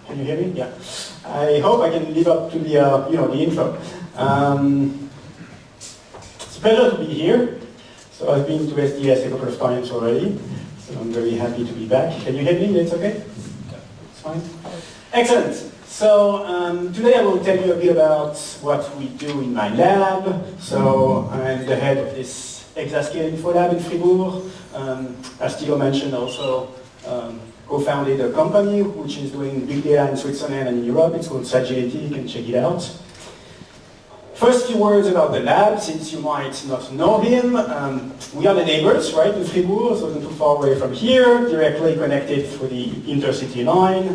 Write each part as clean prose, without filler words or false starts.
Can you hear me? Yeah. I hope I can live up to the, the intro. It's a pleasure to be here. So I've been to SDS a couple of times already, so I'm very happy to be back. Can you hear me? It's okay? It's fine. Excellent. So today I will tell you a bit about what we do in my lab. So I'm the head of this Exascale Info Lab in Fribourg. As Thilo mentioned, also co-founded a company which is doing big data in Switzerland and in Europe. It's called Sagility. You can check it out. First few words about the lab, since you might not know him. We are the neighbors, right, in Fribourg, so not too far away from here, directly connected through the intercity line.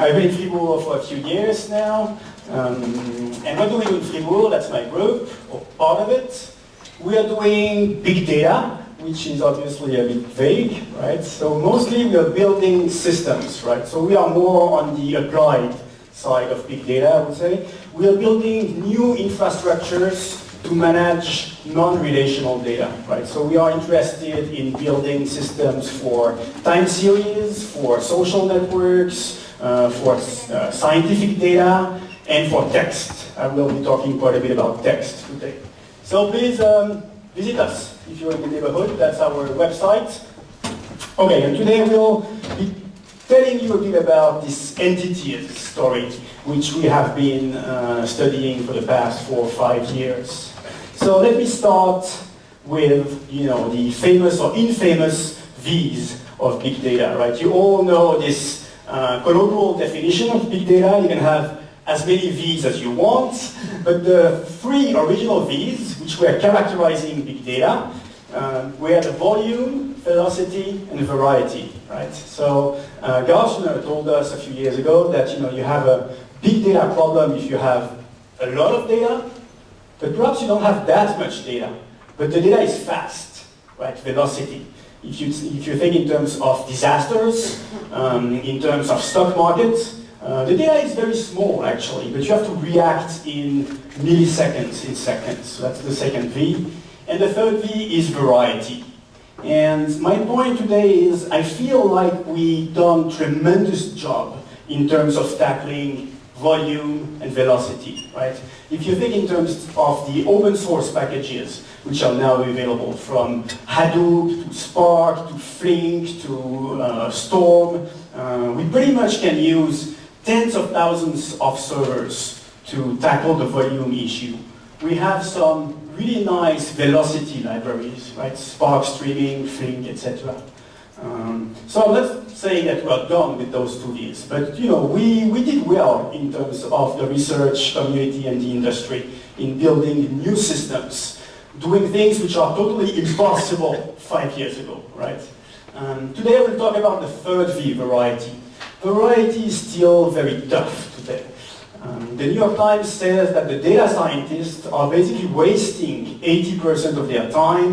I've been in Fribourg for a few years now. And what do we do in Fribourg? That's my group, or part of it. We are doing big data, which is obviously a bit vague, right? So mostly we are building systems, right? So we are more on the applied side of big data, I would say. We are building new infrastructures to manage non-relational data, right? So we are interested in building systems for time series, for social networks, for scientific data, and for text. I will be talking quite a bit about text today. So please visit us if you're in the neighborhood. That's our website. Okay, and today we'll be telling you a bit about this entities story, which we have been studying for the past 4 or 5 years. So let me start with, the famous or infamous V's of big data, right? You all know this colloquial definition of big data. You can have as many V's as you want, but the 3 original V's, which were characterizing big data, were the volume, velocity, and variety, right? So Gartner told us a few years ago that you have a big data problem if you have a lot of data, but perhaps you don't have that much data, but the data is fast, right? Velocity. If you think in terms of disasters, in terms of stock markets, the data is very small actually, but you have to react in milliseconds, in seconds. So that's the second V. And the third V is variety. And my point today is I feel like we've done a tremendous job in terms of tackling volume and velocity, right? If you think in terms of the open source packages, which are now available from Hadoop to Spark to Flink to Storm, we pretty much can use tens of thousands of servers to tackle the volume issue. We have some really nice velocity libraries, right? Spark streaming, Flink, etc. So I'm not saying that we're done with those 2 V's, but we did well in terms of the research community and the industry in building new systems, doing things which are totally impossible 5 years ago, right? Today we'll talk about the third V, variety. Variety is still very tough today. The New York Times says that the data scientists are basically wasting 80% of their time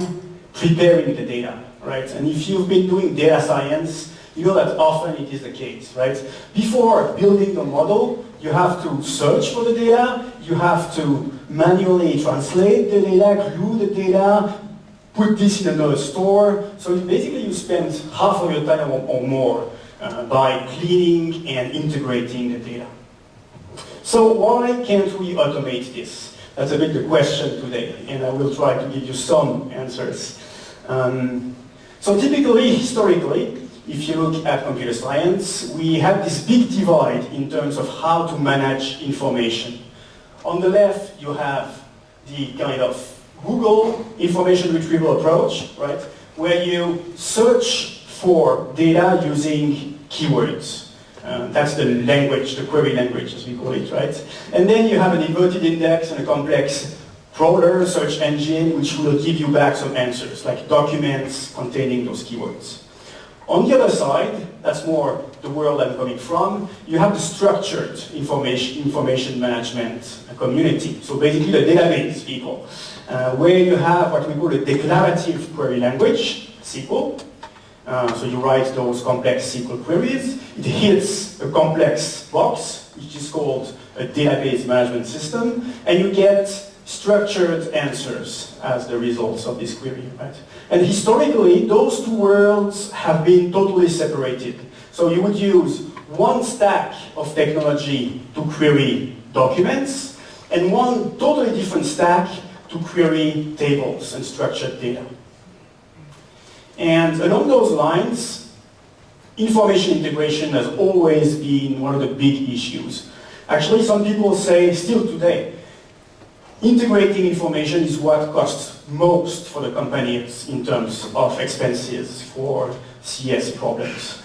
preparing the data, right? And if you've been doing data science, you know that often it is the case, right? Before building the model, you have to search for the data, you have to manually translate the data, glue the data, put this in another store. So basically you spend half of your time or more by cleaning and integrating the data. So why can't we automate this? That's a bit the question today, and I will try to give you some answers. So typically, historically, if you look at computer science, we have this big divide in terms of how to manage information. On the left, you have the kind of Google information retrieval approach, right? Where you search for data using keywords. That's the language, the query language as we call it, right? And then you have an inverted index and a complex crawler search engine which will give you back some answers, like documents containing those keywords. On the other side, that's more the world I'm coming from, you have the structured information management community. So basically the database people, where you have what we call a declarative query language, SQL. So you write those complex SQL queries, it hits a complex box, which is called a database management system, and you get structured answers as the results of this query, right? And historically, those 2 worlds have been totally separated. So you would use one stack of technology to query documents, and one totally different stack to query tables and structured data. And along those lines, information integration has always been one of the big issues. Actually, some people say, still today, integrating information is what costs most for the companies in terms of expenses for CS problems.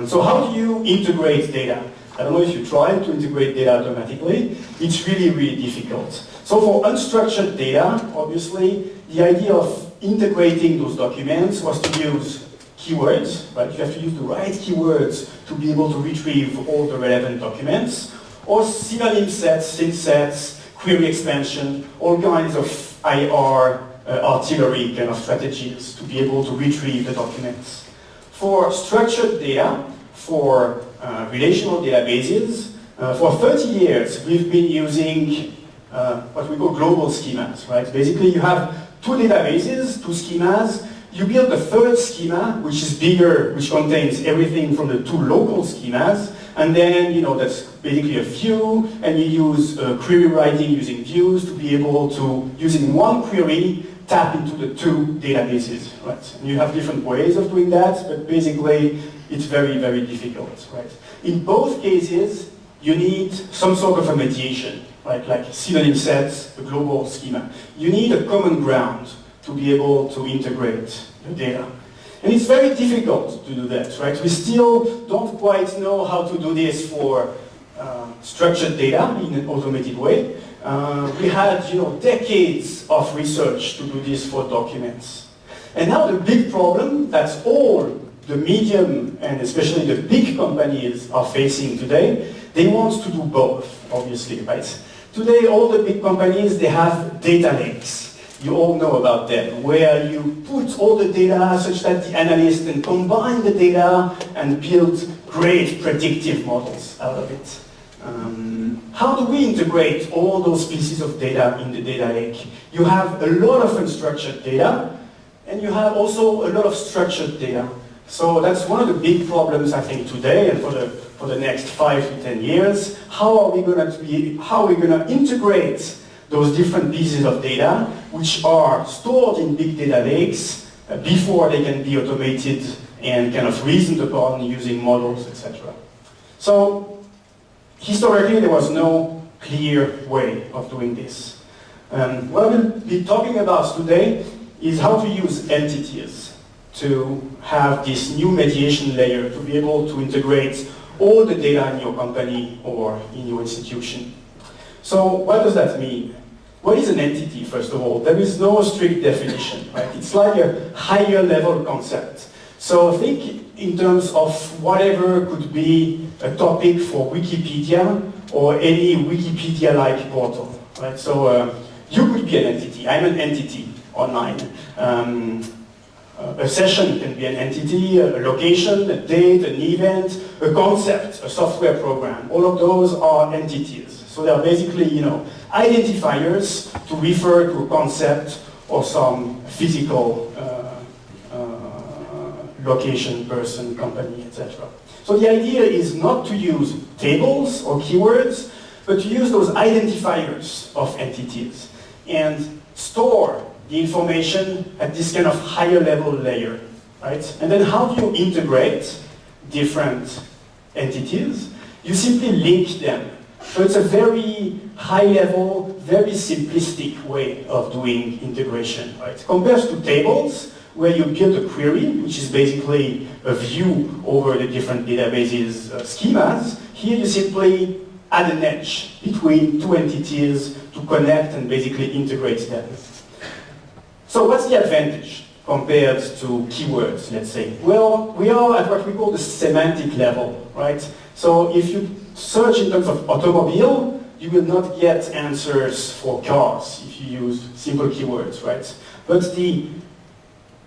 So how do you integrate data? I don't know if you try to integrate data automatically. It's really, really difficult. So for unstructured data, obviously, the idea of integrating those documents was to use keywords, right? You have to use the right keywords to be able to retrieve all the relevant documents, or synonym sets, synth sets, query expansion, all kinds of IR artillery kind of strategies to be able to retrieve the documents. For structured data, for relational databases, for 30 years we've been using what we call global schemas, right? Basically you have two databases, two schemas. You build a third schema, which is bigger, which contains everything from the two local schemas, and then, that's basically a view, and you use query writing using views to be able to, using one query, tap into the two databases, right? And you have different ways of doing that, but basically, it's very, very difficult, right? In both cases, you need some sort of a mediation, right? Like synonym sets, a global schema. You need a common ground to be able to integrate the data. And it's very difficult to do that, right? We still don't quite know how to do this for structured data in an automated way. We had, decades of research to do this for documents. And now the big problem that all the medium and especially the big companies are facing today, they want to do both, obviously, right? Today, all the big companies, they have data lakes. You all know about them, where you put all the data such that the analyst can combine the data and build great predictive models out of it. How do we integrate all those pieces of data in the data lake? You have a lot of unstructured data, and you have also a lot of structured data. So that's one of the big problems, I think, today and for the next 5 to 10 years. How are we going to integrate those different pieces of data which are stored in big data lakes before they can be automated and kind of reasoned upon using models, etc. So historically, there was no clear way of doing this. What I will be talking about today is how to use entities to have this new mediation layer to be able to integrate all the data in your company or in your institution. So what does that mean? What is an entity, first of all? There is no strict definition, right? It's like a higher level concept. So think in terms of whatever could be a topic for Wikipedia or any Wikipedia-like portal, right? So you could be an entity. I'm an entity online. A session can be an entity, a location, a date, an event, a concept, a software program. All of those are entities. So they're basically, identifiers to refer to a concept or some physical location, person, company, etc. So the idea is not to use tables or keywords, but to use those identifiers of entities and store the information at this kind of higher level layer, right? And then how do you integrate different entities? You simply link them. So it's a very high level, very simplistic way of doing integration, right? Compared to tables, where you build a query, which is basically a view over the different databases schemas, here you simply add an edge between two entities to connect and basically integrate them. So what's the advantage compared to keywords, let's say? Well, we are at what we call the semantic level, right? So if you search in terms of automobile, you will not get answers for cars if you use simple keywords, right? But the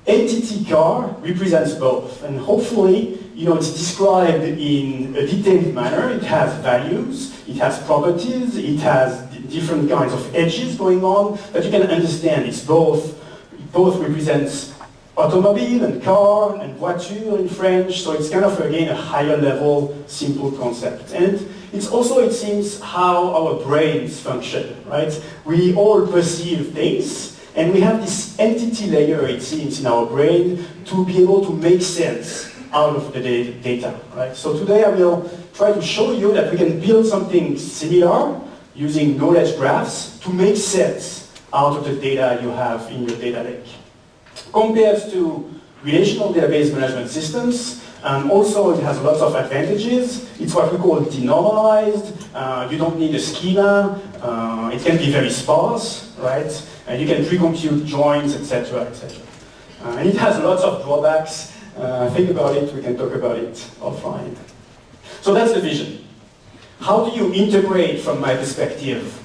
entity car represents both, and hopefully, it's described in a detailed manner. It has values, it has properties, it has different kinds of edges going on that you can understand. It both represents automobile and car and voiture in French, so it's kind of, again, a higher level, simple concept. And it's also, it seems, how our brains function, right? We all perceive things, and we have this entity layer, it seems, in our brain to be able to make sense out of the data, right? So today I will try to show you that we can build something similar using knowledge graphs to make sense out of the data you have in your data lake. Compared to relational database management systems, also it has lots of advantages. It's what we call denormalized. You don't need a schema. It can be very sparse, right? You can pre-compute joins, etc., etc. And it has lots of drawbacks. Think about it. We can talk about it offline. So that's the vision. How do you integrate, from my perspective,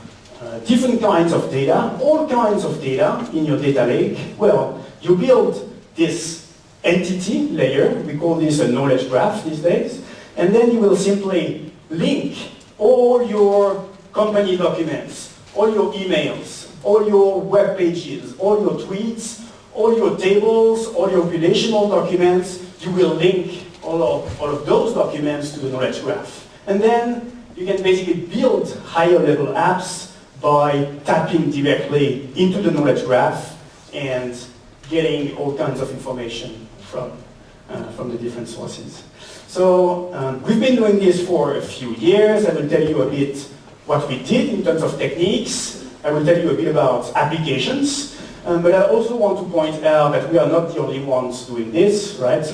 different kinds of data, all kinds of data in your data lake? Well, you build this entity layer, we call this a knowledge graph these days, and then you will simply link all your company documents, all your emails, all your web pages, all your tweets, all your tables, all your relational documents. You will link all of those documents to the knowledge graph. And then you can basically build higher level apps by tapping directly into the knowledge graph and getting all kinds of information from the different sources. So we've been doing this for a few years. I will tell you a bit what we did in terms of techniques. I will tell you a bit about applications. But I also want to point out that we are not the only ones doing this, right?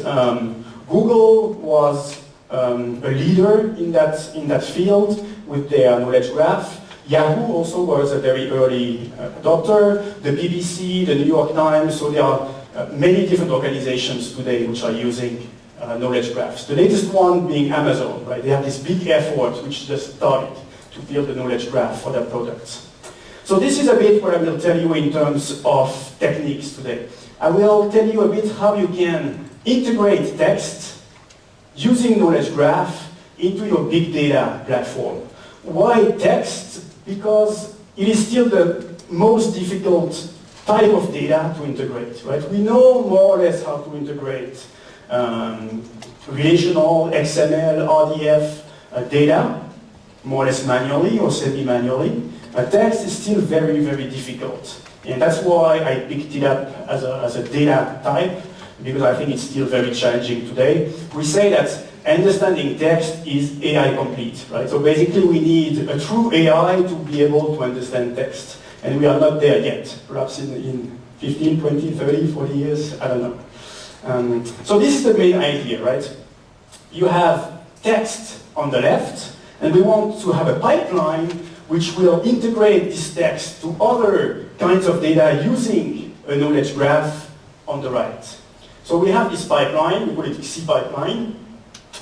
Google was a leader in that field with their knowledge graph. Yahoo also was a very early adopter, the BBC, the New York Times, so there are many different organizations today which are using knowledge graphs. The latest one being Amazon, right? They have this big effort which just started to build a knowledge graph for their products. So this is a bit what I will tell you in terms of techniques today. I will tell you a bit how you can integrate text using knowledge graph into your big data platform. Why text? Because it is still the most difficult type of data to integrate, right? We know more or less how to integrate relational, XML, RDF data, more or less manually or semi-manually. Text is still very, very difficult. And that's why I picked it up as a data type, because I think it's still very challenging today. We say that understanding text is AI complete, right? So basically we need a true AI to be able to understand text. And we are not there yet. Perhaps in 15, 20, 30, 40 years, I don't know. So this is the main idea, right? You have text on the left, and we want to have a pipeline which will integrate this text to other kinds of data using a knowledge graph on the right. So we have this pipeline, we call it C pipeline,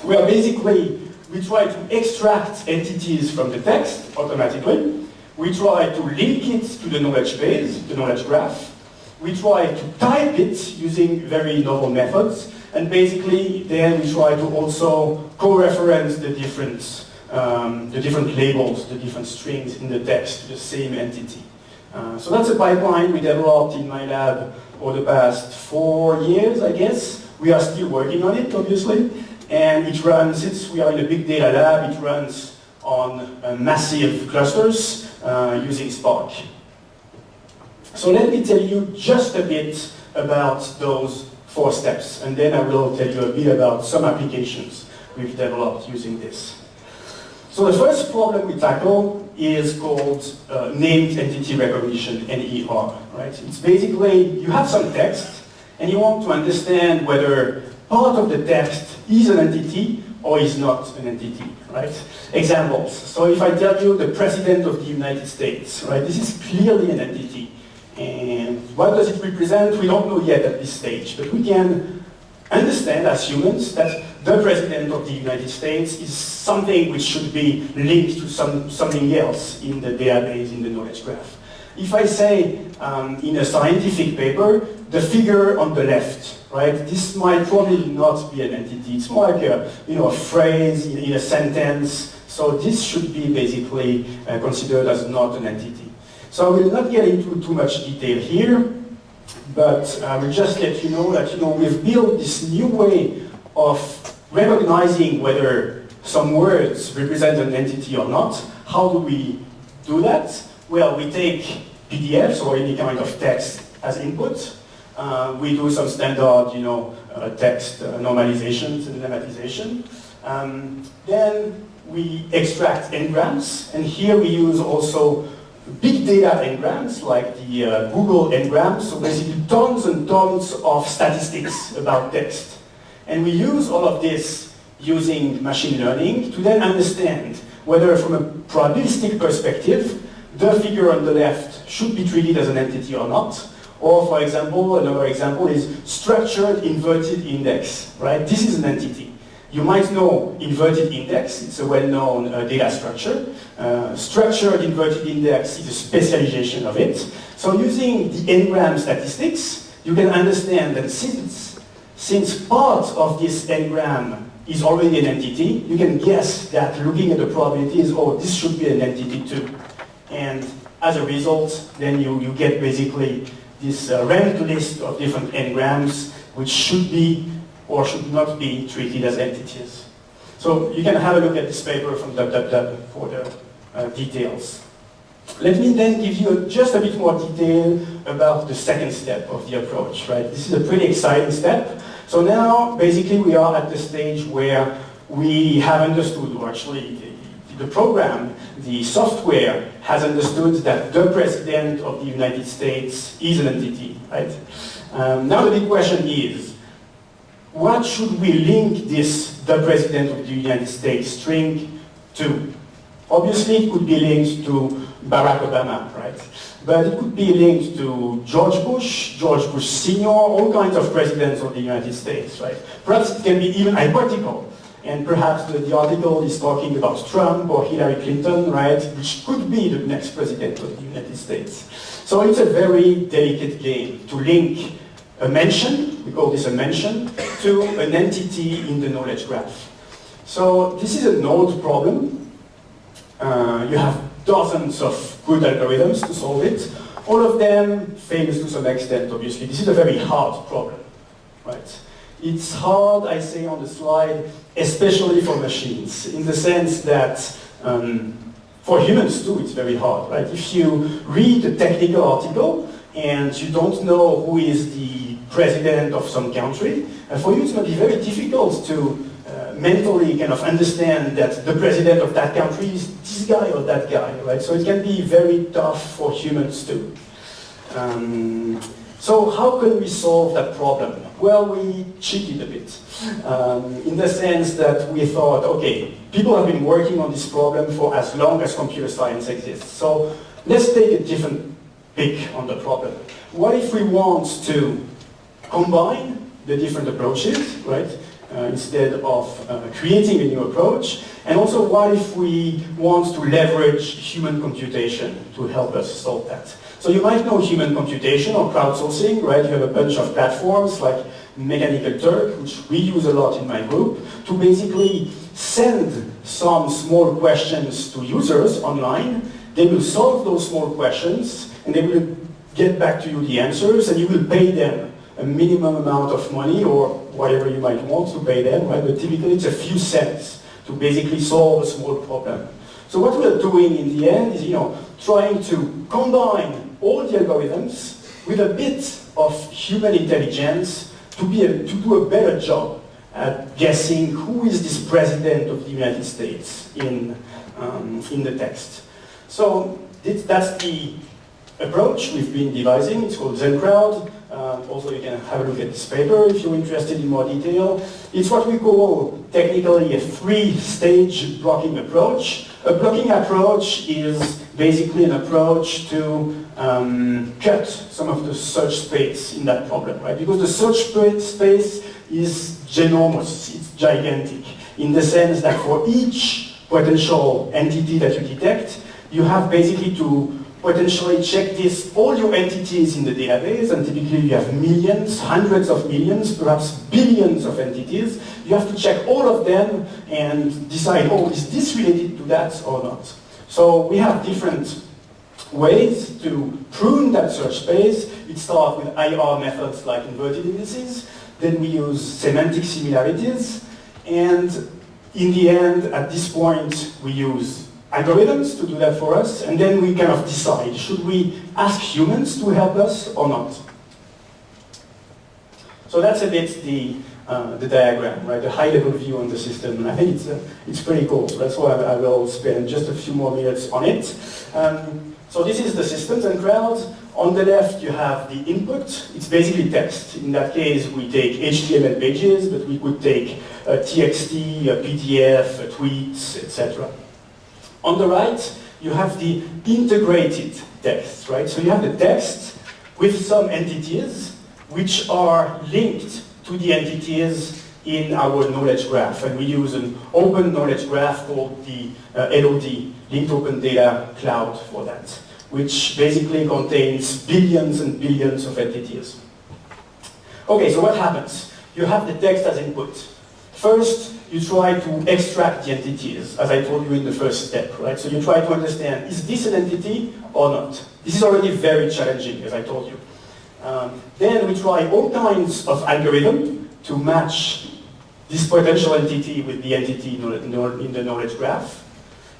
where basically we try to extract entities from the text automatically. We try to link it to the knowledge base, the knowledge graph. We try to type it using very novel methods. And basically then we try to also co-reference the different labels, the different strings in the text to the same entity. So that's a pipeline we developed in my lab over the past 4 years, I guess. We are still working on it, obviously. And it runs, since we are in a big data lab, it runs on massive clusters using Spark. So let me tell you just a bit about those 4 steps, and then I will tell you a bit about some applications we've developed using this. So the first problem we tackle is called named entity recognition, NER, right? It's basically, you have some text, and you want to understand whether part of the text is an entity or is not an entity, right? Examples. So if I tell you the President of the United States, right? This is clearly an entity. And what does it represent? We don't know yet at this stage, but we can understand as humans that the President of the United States is something which should be linked to something else in the database, in the knowledge graph. If I say in a scientific paper, the figure on the left, right? This might probably not be an entity. It's more like a phrase in a sentence. So this should be basically considered as not an entity. So I will not get into too much detail here. but I will just let you know that we've built this new way of recognizing whether some words represent an entity or not. How do we do that? Well, we take PDFs or any kind of text as input. We do some standard, text normalizations and lemmatization. Then we extract n-grams, and here we use also big data n-grams, like the Google n-grams, so basically tons and tons of statistics about text. And we use all of this using machine learning to then understand whether from a probabilistic perspective, the figure on the left should be treated as an entity or not. Or, for example, another example is structured inverted index, right? This is an entity. You might know inverted index, it's a well-known data structure. Structured inverted index is a specialization of it. So using the n-gram statistics, you can understand that since part of this n-gram is already an entity, you can guess that looking at the probabilities, oh, this should be an entity too. And as a result, then you get basically this ranked list of different n-grams which should be or should not be treated as entities. So you can have a look at this paper from www for the details. Let me then give you just a bit more detail about the second step of the approach, right? This is a pretty exciting step. So now, basically, we are at the stage where we have understood, or actually the program, the software has understood that the President of the United States is an entity, right? Now the big question is, what should we link this the President of the United States string to? Obviously, it could be linked to Barack Obama, right? But it could be linked to George Bush Sr., all kinds of presidents of the United States, right? Perhaps it can be even hypothetical. And perhaps the article is talking about Trump or Hillary Clinton, right? Which could be the next president of the United States. So it's a very delicate game to link a mention, we call this a mention, to an entity in the knowledge graph. So this is a node problem. You have dozens of good algorithms to solve it. All of them famous to some extent, obviously. This is a very hard problem, right? It's hard, I say on the slide, especially for machines, in the sense that for humans too, it's very hard, right? If you read a technical article and you don't know who is the president of some country, for you it's going to be very difficult to mentally kind of understand that the president of that country is this guy or that guy, right? So it can be very tough for humans too. So how can we solve that problem? Well, we cheated a bit, in the sense that we thought, okay, people have been working on this problem for as long as computer science exists. So let's take a different pick on the problem. What if we want to combine the different approaches, right? Instead of creating a new approach. And also, what if we want to leverage human computation to help us solve that? So you might know human computation or crowdsourcing, right? You have a bunch of platforms like Mechanical Turk, which we use a lot in my group, to basically send some small questions to users online. They will solve those small questions, and they will get back to you the answers, and you will pay them a minimum amount of money or whatever you might want to pay them, right? But typically it's a few cents to basically solve a small problem. So what we're doing in the end is, trying to combine all the algorithms with a bit of human intelligence to do a better job at guessing who is this president of the United States in the text. So that's the approach we've been devising. It's called ZenCrowd. Also, you can have a look at this paper if you're interested in more detail. It's what we call technically a three-stage blocking approach. A blocking approach is basically an approach to cut some of the search space in that problem, right? Because the search space is ginormous, it's gigantic, in the sense that for each potential entity that you detect, you have basically to potentially check all your entities in the database, and typically you have millions, hundreds of millions, perhaps billions of entities. You have to check all of them and decide, oh, is this related to that or not? So we have different ways to prune that search space. It starts with IR methods like inverted indices. Then we use semantic similarities. And in the end, at this point, we use algorithms to do that for us. And then we kind of decide, should we ask humans to help us or not? So that's a bit the diagram, right? The high-level view on the system. And I think it's pretty cool. So that's why I will spend just a few more minutes on it. So this is the system, ZenCrowd. On the left, you have the input. It's basically text. In that case, we take HTML pages, but we could take a TXT, a PDF, a tweets, etc. On the right, you have the integrated text, right? So you have the text with some entities which are linked to the entities in our knowledge graph. And we use an open knowledge graph called the LOD, Linked Open Data Cloud, for that, which basically contains billions and billions of entities. Okay, so what happens? You have the text as input. First, you try to extract the entities, as I told you in the first step, right? So you try to understand, is this an entity or not? This is already very challenging, as I told you. Then we try all kinds of algorithms to match this potential entity with the entity in the knowledge graph.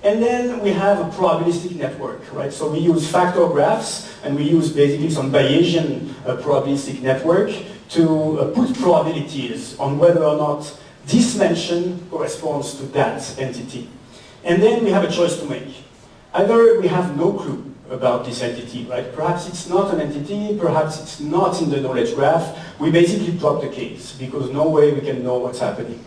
And then we have a probabilistic network, right? So we use factor graphs, and we use basically some Bayesian probabilistic network to put probabilities on whether or not this mention corresponds to that entity. And then we have a choice to make. Either we have no clue about this entity, right? Perhaps it's not an entity, perhaps it's not in the knowledge graph. We basically drop the case, because no way we can know what's happening.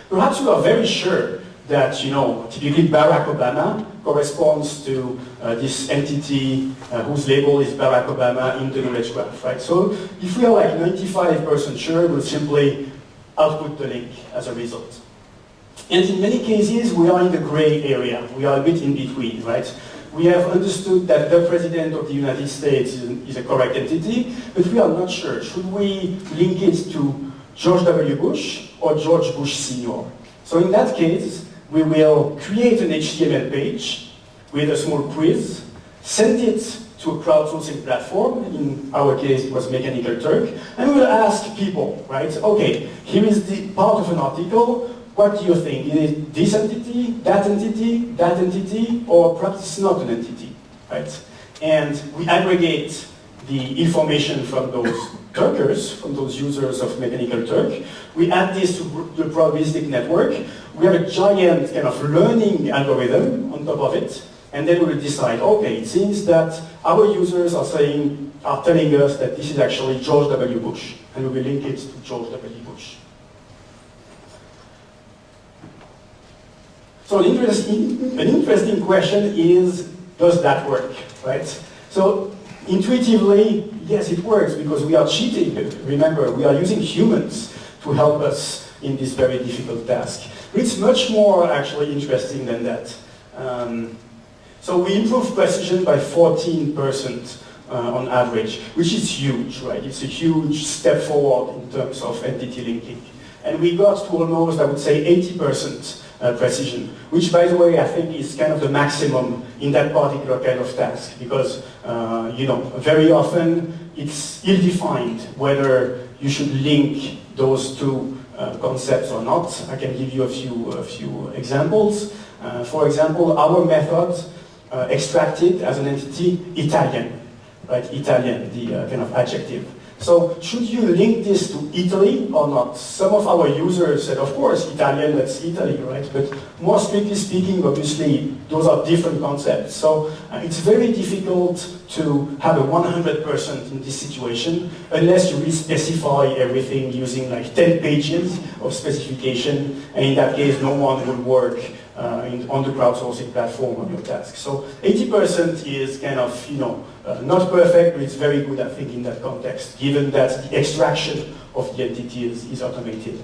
Perhaps we are very sure that, typically Barack Obama corresponds to this entity whose label is Barack Obama in the knowledge graph, right? So if we are like 95% sure, we'll simply output the link as a result. And in many cases, we are in the gray area. We are a bit in between, right? We have understood that the President of the United States is a correct entity, but we are not sure. Should we link it to George W. Bush or George Bush Sr.? So in that case, we will create an HTML page with a small quiz, send it to a crowdsourcing platform. In our case, it was Mechanical Turk, and we will ask people, right? Okay, here is the part of an article. What do you think? Is it this entity, that entity, that entity, or perhaps it's not an entity, right? And we aggregate the information from those Turkers, from those users of Mechanical Turk. We add this to the probabilistic network. We have a giant kind of learning algorithm on top of it, and then we will decide, okay, it seems that our users are telling us that this is actually George W. Bush, and we will link it to George W. Bush. So an interesting question is, does that work, right? So intuitively, yes, it works, because we are cheating. Remember, we are using humans to help us in this very difficult task. It's much more actually interesting than that. So we improved precision by 14% on average, which is huge, right? It's a huge step forward in terms of entity linking. And we got to almost, I would say, 80% precision, which, by the way, I think is kind of the maximum in that particular kind of task, because, very often it's ill-defined whether you should link those two concepts or not. I can give you a few examples. For example, our method extracted as an entity Italian, right? Italian, the kind of adjective. So should you link this to Italy or not? Some of our users said, of course, Italian, that's Italy, right? But more strictly speaking, obviously, those are different concepts. So it's very difficult to have a 100% in this situation unless you really specify everything using like 10 pages of specification. And in that case, no one will work on the crowdsourcing platform on your task. So 80% is kind of, not perfect, but it's very good, I think, in that context, given that the extraction of the entity is automated.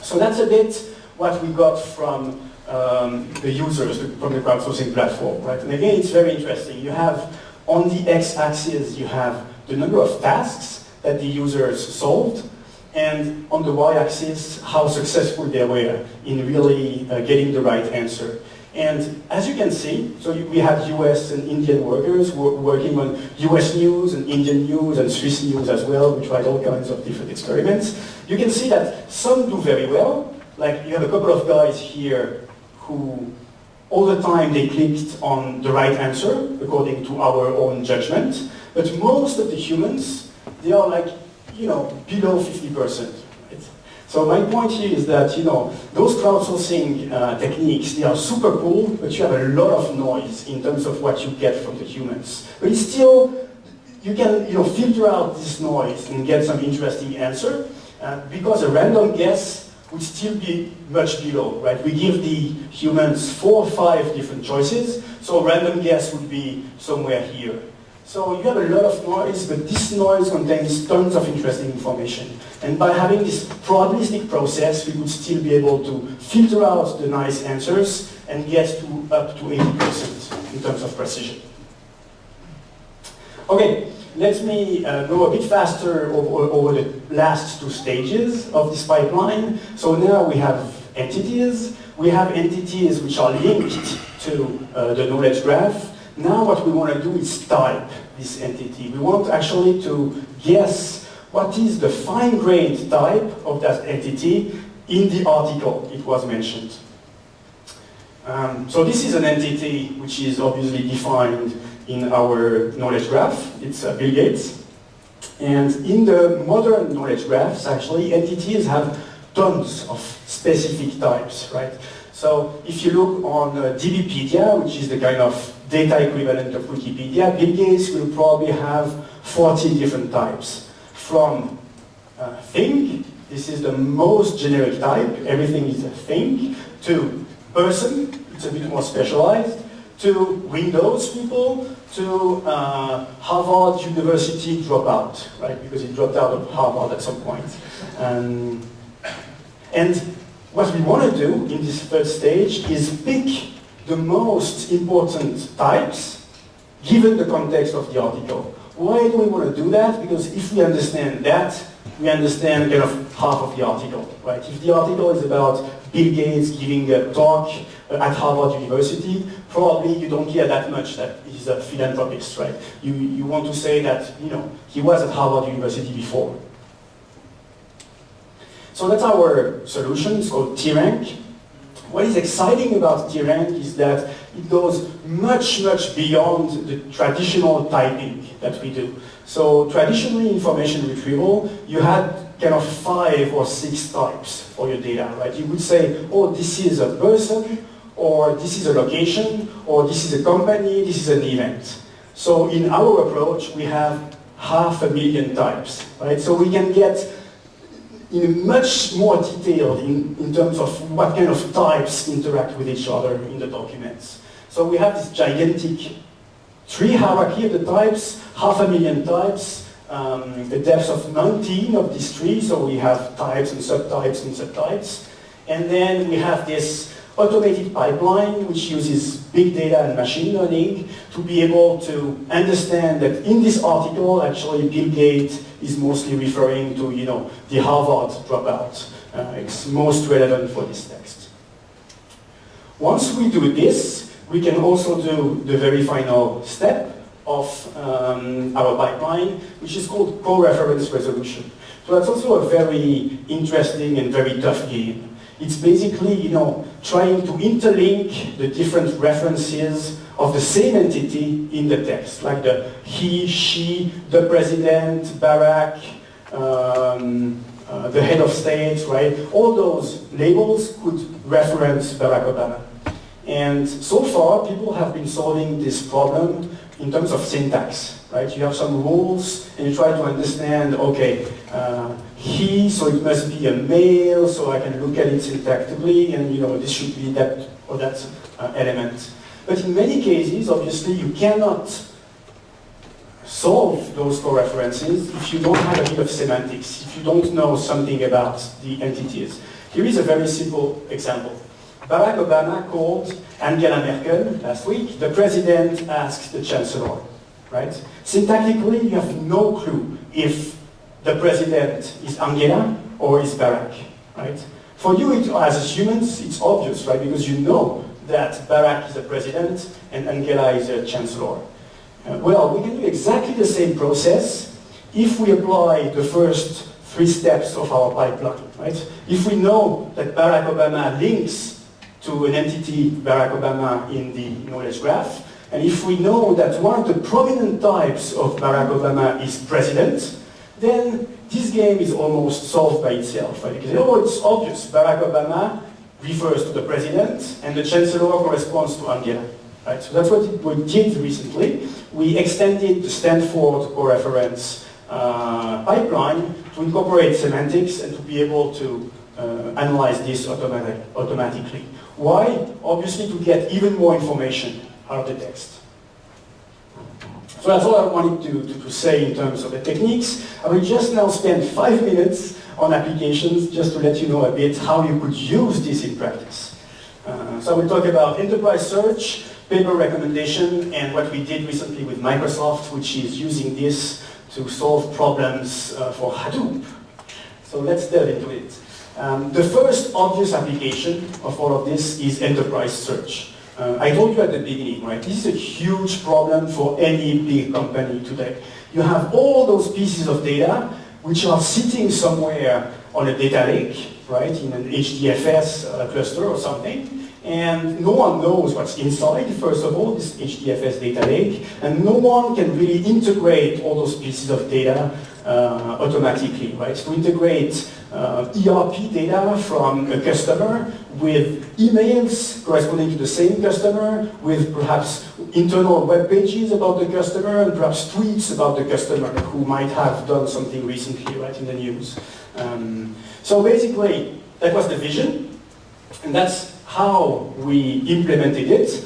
So that's a bit what we got from the users, from the crowdsourcing platform, right? And again, it's very interesting. You have, on the x-axis, you have the number of tasks that the users solved, and on the y-axis, how successful they were in really getting the right answer. And as you can see, so we have US and Indian workers working on US news and Indian news and Swiss news as well. We tried all kinds of different experiments. You can see that some do very well. Like you have a couple of guys here who all the time they clicked on the right answer according to our own judgment. But most of the humans, they are like, below 50%. So my point here is that, those crowdsourcing techniques, they are super cool, but you have a lot of noise in terms of what you get from the humans. But it's still, you can, filter out this noise and get some interesting answer, because a random guess would still be much below, right? We give the humans 4 or 5 different choices, so a random guess would be somewhere here. So you have a lot of noise, but this noise contains tons of interesting information. And by having this probabilistic process, we would still be able to filter out the nice answers and get to up to 80% in terms of precision. Okay, let me go a bit faster over the last 2 stages of this pipeline. So now we have entities. We have entities which are linked to the knowledge graph. Now what we want to do is type this entity. We want actually to guess what is the fine-grained type of that entity in the article it was mentioned. So this is an entity which is obviously defined in our knowledge graph. It's Bill Gates. And in the modern knowledge graphs, actually, entities have tons of specific types, right? So if you look on DBpedia, which is the kind of data equivalent of Wikipedia, Bill Gates will probably have 40 different types. From thing, this is the most generic type, everything is a thing, to person, it's a bit more specialized, to Windows people, to Harvard University dropout, right? Because he dropped out of Harvard at some point. And what we want to do in this third stage is pick the most important types given the context of the article. Why do we want to do that? Because if we understand that, we understand kind of half of the article, right? If the article is about Bill Gates giving a talk at Harvard University, probably you don't care that much that he's a philanthropist, right? You want to say that, he was at Harvard University before. So that's our solution, it's called T-Rank. What is exciting about T-Rank is that it goes much, much beyond the traditional typing that we do. So traditionally, information retrieval, you had kind of 5 or 6 types for your data, right? You would say, oh, this is a person, or this is a location, or this is a company, this is an event. So in our approach, we have 500,000 types, right? So we can get in much more detail in terms of what kind of types interact with each other in the documents. So we have this gigantic tree hierarchy of the types, 500,000 types, the depth of 19 of this tree, so we have types and subtypes and subtypes. And then we have this automated pipeline which uses big data and machine learning to be able to understand that in this article, actually Bill Gates is mostly referring to, the Harvard dropout. It's most relevant for this text. Once we do this, we can also do the very final step of our pipeline, which is called co-reference resolution. So that's also a very interesting and very tough game. It's basically, trying to interlink the different references of the same entity in the text, like the he, she, the president, Barack, the head of state, right? All those labels could reference Barack Obama. And so far, people have been solving this problem in terms of syntax, right? You have some rules, and you try to understand, okay, he, so it must be a male, so I can look at it syntactically, and this should be that or that element. But in many cases, obviously, you cannot solve those co-references if you don't have a bit of semantics, if you don't know something about the entities. Here is a very simple example. Barack Obama called Angela Merkel last week. The president asked the chancellor, right? Syntactically, you have no clue if the president is Angela or is Barack, right? For you, as humans, it's obvious, right? Because you know that Barack is the president and Angela is a chancellor. Well, we can do exactly the same process if we apply the first 3 steps of our pipeline, right? If we know that Barack Obama links to an entity, Barack Obama, in the knowledge graph, and if we know that one of the prominent types of Barack Obama is president, then this game is almost solved by itself, right? Because, it's obvious, Barack Obama refers to the president, and the chancellor corresponds to Angela, right? So that's what we did recently. We extended the Stanford coreference pipeline to incorporate semantics and to be able to analyze this automatically. Why? Obviously to get even more information out of the text. So that's all I wanted to say in terms of the techniques. I will just now spend 5 minutes on applications just to let you know a bit how you could use this in practice. So I will talk about enterprise search, paper recommendation, and what we did recently with Microsoft, which is using this to solve problems for Hadoop. So let's delve into it. The first obvious application of all of this is enterprise search. I told you at the beginning, right? This is a huge problem for any big company today. You have all those pieces of data which are sitting somewhere on a data lake, right? In an HDFS cluster or something. And no one knows what's inside, first of all, this HDFS data lake. And no one can really integrate all those pieces of data automatically, right? To integrate ERP data from a customer with emails corresponding to the same customer, with perhaps internal web pages about the customer, and perhaps tweets about the customer who might have done something recently, right, in the news. So basically, that was the vision, and that's how we implemented it.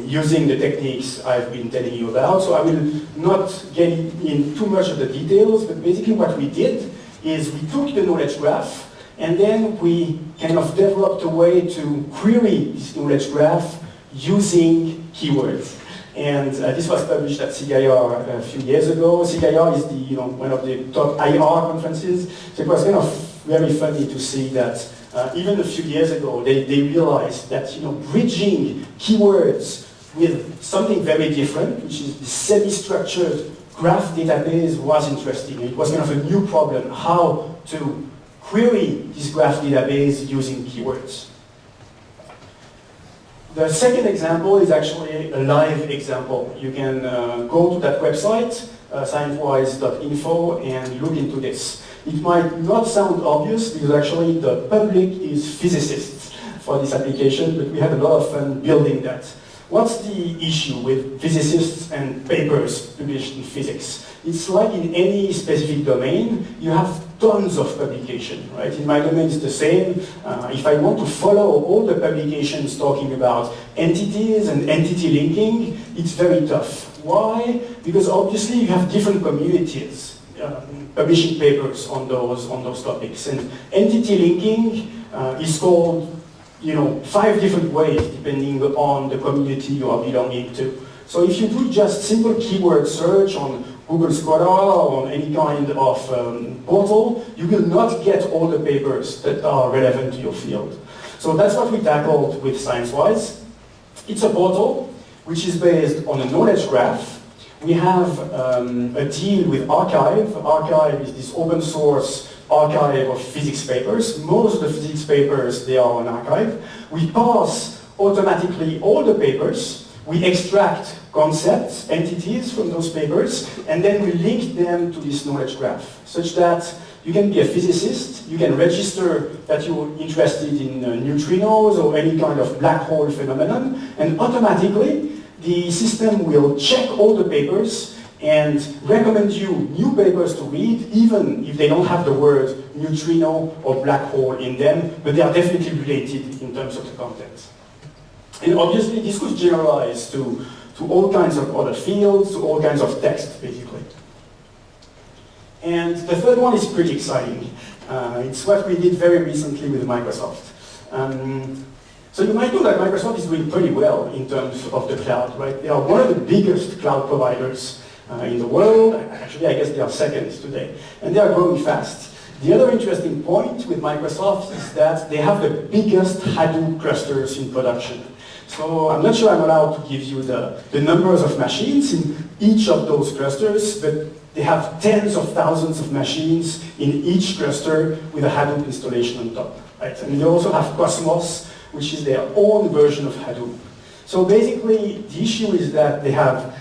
Using the techniques I've been telling you about. So I will not get in too much of the details, but basically what we did is we took the knowledge graph and then we kind of developed a way to query this knowledge graph using keywords. And this was published at CIR a few years ago. CIR is one of the top IR conferences. So it was kind of very funny to see that even a few years ago, they realized that bridging keywords with something very different, which is the semi-structured graph database, was interesting. It was kind of a new problem, how to query this graph database using keywords. The second example is actually a live example. You can go to that website, sciencewise.info, and look into this. It might not sound obvious because actually the public is physicists for this application, but we had a lot of fun building that. What's the issue with physicists and papers published in physics? It's like in any specific domain, you have tons of publication, right? In my domain, it's the same. If I want to follow all the publications talking about entities and entity linking, it's very tough. Why? Because obviously you have different communities publishing papers on those topics. And entity linking is called 5 different ways depending on the community you are belonging to. So if you do just simple keyword search on Google Scholar or on any kind of portal, you will not get all the papers that are relevant to your field. So that's what we tackled with ScienceWise. It's a portal which is based on a knowledge graph. We have a deal with Archive. Archive is this open source archive of physics papers. Most of the physics papers, they are on Archive. We parse automatically all the papers. We extract concepts, entities from those papers, and then we link them to this knowledge graph, such that you can be a physicist, you can register that you're interested in neutrinos or any kind of black hole phenomenon, and automatically the system will check all the papers and recommend you new papers to read, even if they don't have the word neutrino or black hole in them, but they are definitely related in terms of the content. And obviously this could generalize to all kinds of other fields, to all kinds of text, basically. And the third one is pretty exciting. It's what we did very recently with Microsoft. So you might know that Microsoft is doing pretty well in terms of the cloud, right? They are one of the biggest cloud providers in the world. Actually, I guess they are second today. And they are growing fast. The other interesting point with Microsoft is that they have the biggest Hadoop clusters in production. So I'm not sure I'm allowed to give you the numbers of machines in each of those clusters, but they have tens of thousands of machines in each cluster with a Hadoop installation on top. Right? And they also have Cosmos, which is their own version of Hadoop. So basically, the issue is that they have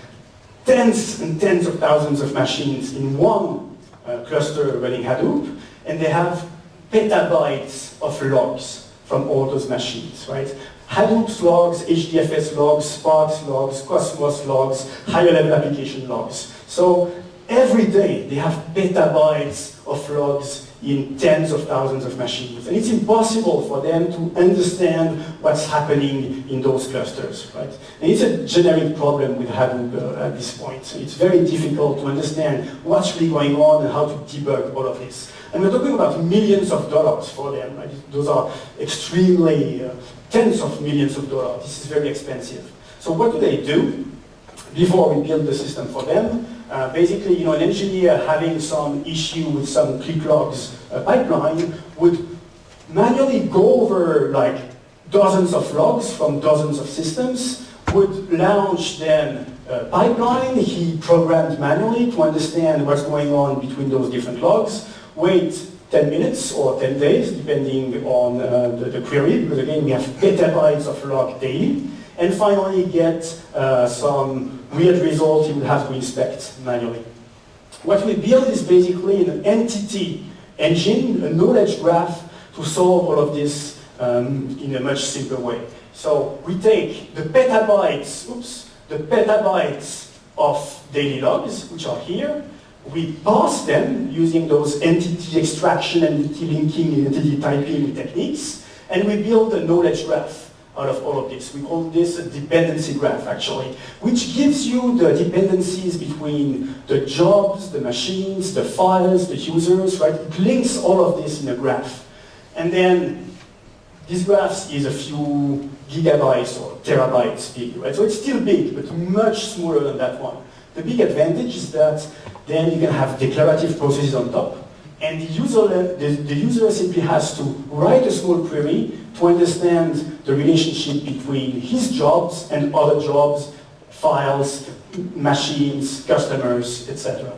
tens and tens of thousands of machines in one cluster running Hadoop, and they have petabytes of logs from all those machines, right? Hadoop's logs, HDFS logs, Spark's logs, Cosmos logs, higher level application logs. So every day they have petabytes of logs in tens of thousands of machines. And it's impossible for them to understand what's happening in those clusters, right? And it's a generic problem with Hadoop at this point. So it's very difficult to understand what's really going on and how to debug all of this. And we're talking about millions of dollars for them, right? Those are extremely, tens of millions of dollars. This is very expensive. So what do they do before we build the system for them? Basically, an engineer having some issue with some click logs pipeline would manually go over like dozens of logs from dozens of systems, would launch then a pipeline he programmed manually to understand what's going on between those different logs, wait 10 minutes or 10 days, depending on the query, because again, we have petabytes of log daily, and finally get some weird result you would have to inspect manually. What we build is basically an entity engine, a knowledge graph, to solve all of this in a much simpler way. So we take the petabytes of daily logs, which are here, we parse them using those entity extraction, entity linking, entity typing techniques, and we build a knowledge graph out of all of this. We call this a dependency graph, actually, which gives you the dependencies between the jobs, the machines, the files, the users, right? It links all of this in a graph. And then this graph is a few gigabytes or terabytes big, right? So it's still big, but much smaller than that one. The big advantage is that then you can have declarative processes on top, and the user simply has to write a small query to understand the relationship between his jobs and other jobs, files, machines, customers, etc.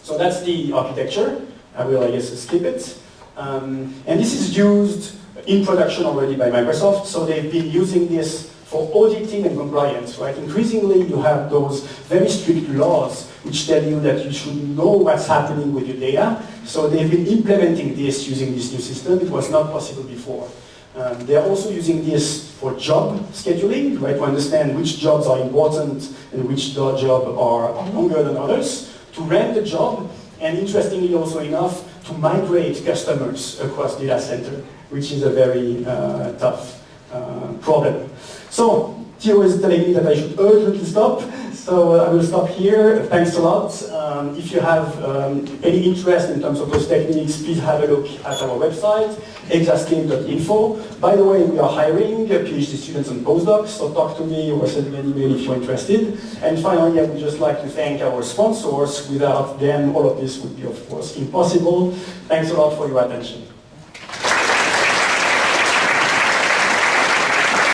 So that's the architecture. I will, I guess, skip it. And this is used in production already by Microsoft, so they've been using this for auditing and compliance, right? Increasingly, you have those very strict laws which tell you that you should know what's happening with your data. So they've been implementing this using this new system. It was not possible before. They're also using this for job scheduling, right? To understand which jobs are important and which jobs are longer than others, to rank the job, and interestingly also enough, to migrate customers across data center, which is a very tough problem. So Theo is telling me that I should urgently stop, so I will stop here. Thanks a lot. If you have any interest in terms of those techniques, please have a look at our website, exascale.info. By the way, we are hiring PhD students and postdocs, so talk to me or send me an email if you're interested. And finally, I would just like to thank our sponsors. Without them, all of this would be, of course, impossible. Thanks a lot for your attention.